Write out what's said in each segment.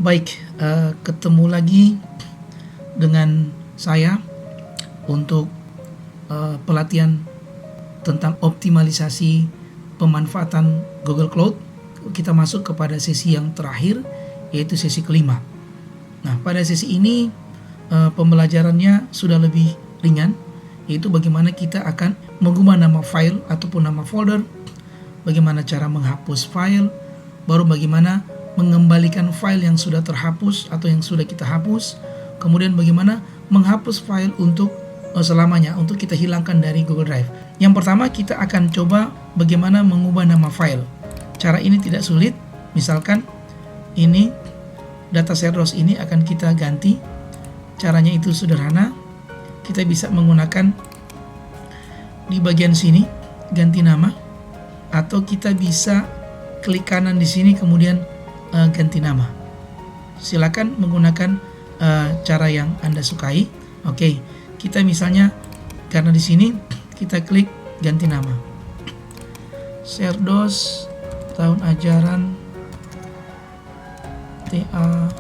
Baik, ketemu lagi dengan saya untuk pelatihan tentang optimalisasi pemanfaatan Google Cloud. Kita masuk kepada sesi yang terakhir, yaitu sesi kelima. Nah, pada sesi ini pembelajarannya sudah lebih ringan, yaitu bagaimana kita akan mengubah nama file ataupun nama folder, bagaimana cara menghapus file, baru bagaimana mengembalikan file yang sudah terhapus atau yang sudah kita hapus, kemudian bagaimana menghapus file untuk selamanya, untuk kita hilangkan dari Google Drive. Yang pertama, kita akan coba bagaimana mengubah nama file. Cara ini tidak sulit. Misalkan ini data Serdros ini akan kita ganti. Caranya itu sederhana. Kita bisa menggunakan di bagian sini ganti nama, atau kita bisa klik kanan di sini kemudian ganti nama. Silakan menggunakan cara yang Anda sukai. Oke, kita misalnya karena di sini kita klik ganti nama. Serdros tahun ajaran TA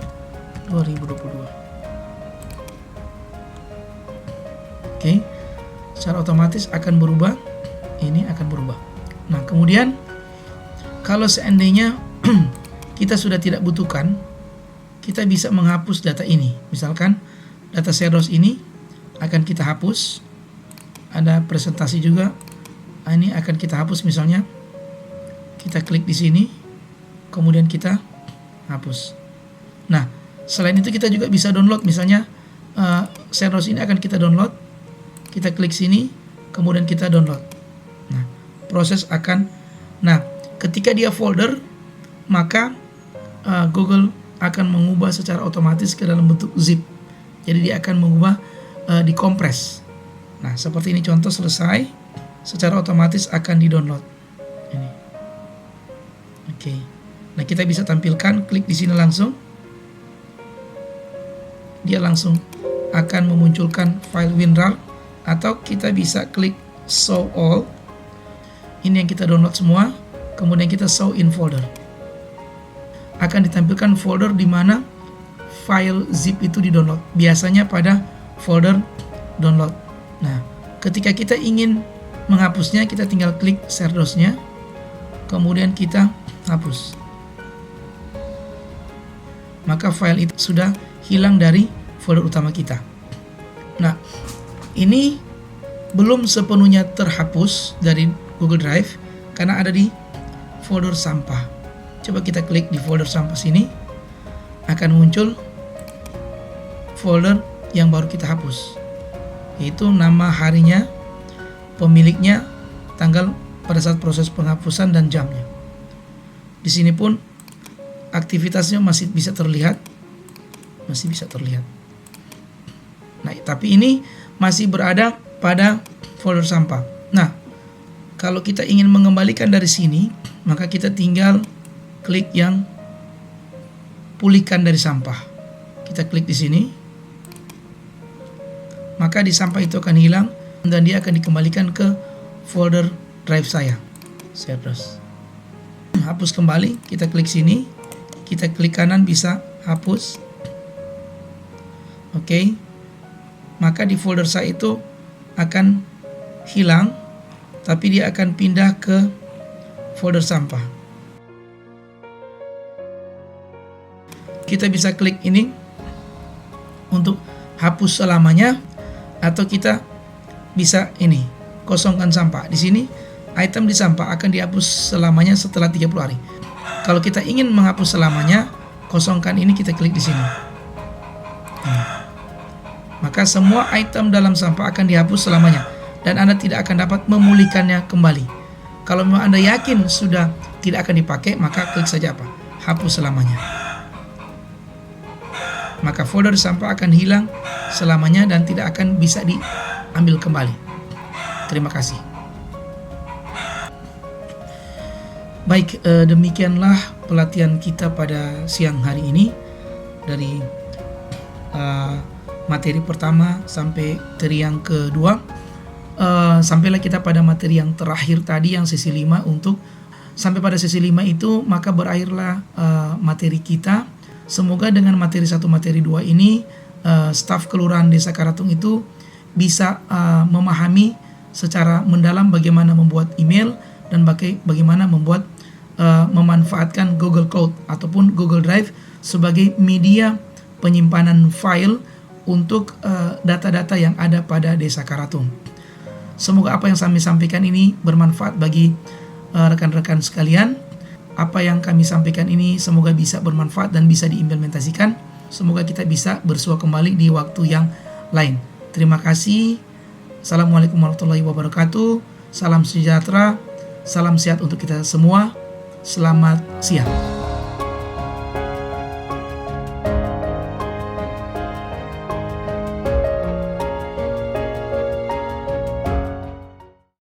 2022. Oke, secara otomatis akan berubah. Ini akan berubah. Nah, kemudian kalau seandainya kita sudah tidak butuhkan, kita bisa menghapus data ini. Misalkan data Serdros ini akan kita hapus. Ada presentasi juga. Ini akan kita hapus misalnya. Kita klik di sini, kemudian kita hapus. Nah, selain itu kita juga bisa download. Misalnya Serdros ini akan kita download. Kita klik sini, kemudian kita download. Nah, proses akan. Nah, ketika dia folder, maka Google akan mengubah secara otomatis ke dalam bentuk zip. Jadi dia akan mengubah dikompres. Nah, seperti ini contoh selesai, secara otomatis akan di-download. Ini. Oke. Nah, kita bisa tampilkan, klik di sini langsung. Dia langsung akan memunculkan file WinRAR, atau kita bisa klik show all. Ini yang kita download semua, kemudian kita show in folder. Akan ditampilkan folder di mana file zip itu di-download. Biasanya pada folder download. Nah, ketika kita ingin menghapusnya, kita tinggal klik Serdrosnya, kemudian kita hapus. Maka file itu sudah hilang dari folder utama kita. Nah, ini belum sepenuhnya terhapus dari Google Drive karena ada di folder sampah. Coba kita klik di folder sampah sini, akan muncul folder yang baru kita hapus, yaitu nama harinya, pemiliknya, tanggal pada saat proses penghapusan, dan jamnya. Di sini pun aktivitasnya masih bisa terlihat. Nah, tapi ini masih berada pada folder sampah. Nah, kalau kita ingin mengembalikan dari sini, maka kita tinggal klik yang pulihkan dari sampah. Kita klik di sini, maka di sampah itu akan hilang dan dia akan dikembalikan ke folder drive saya, Serdros. Hapus kembali, kita klik sini, kita klik kanan bisa hapus. Oke. Maka di folder saya itu akan hilang, tapi dia akan pindah ke folder sampah. Kita bisa klik ini untuk hapus selamanya, atau kita bisa ini kosongkan sampah. Di sini item di sampah akan dihapus selamanya setelah 30 hari. Kalau kita ingin menghapus selamanya, kosongkan ini, kita klik di sini. Maka semua item dalam sampah akan dihapus selamanya dan Anda tidak akan dapat memulihkannya kembali. Kalau memang Anda yakin sudah tidak akan dipakai, maka klik saja apa? Hapus selamanya. Maka folder sampah akan hilang selamanya dan tidak akan bisa diambil kembali. Terima kasih. Baik, demikianlah pelatihan kita pada siang hari ini, dari materi pertama sampai materi yang kedua. Sampailah kita pada materi yang terakhir tadi, yang sesi 5. Untuk sampai pada sesi 5 itu, maka berakhirlah materi kita Semoga dengan materi 1, materi 2 ini staf Kelurahan Desa Karatung itu bisa memahami secara mendalam bagaimana membuat email dan bagaimana membuat memanfaatkan Google Cloud ataupun Google Drive sebagai media penyimpanan file untuk data-data yang ada pada Desa Karatung. Semoga apa yang kami sampaikan ini bermanfaat bagi rekan-rekan sekalian. Apa yang kami sampaikan ini semoga bisa bermanfaat dan bisa diimplementasikan. Semoga kita bisa bersua kembali di waktu yang lain. Terima kasih. Assalamualaikum warahmatullahi wabarakatuh. Salam sejahtera, salam sehat untuk kita semua. Selamat siang.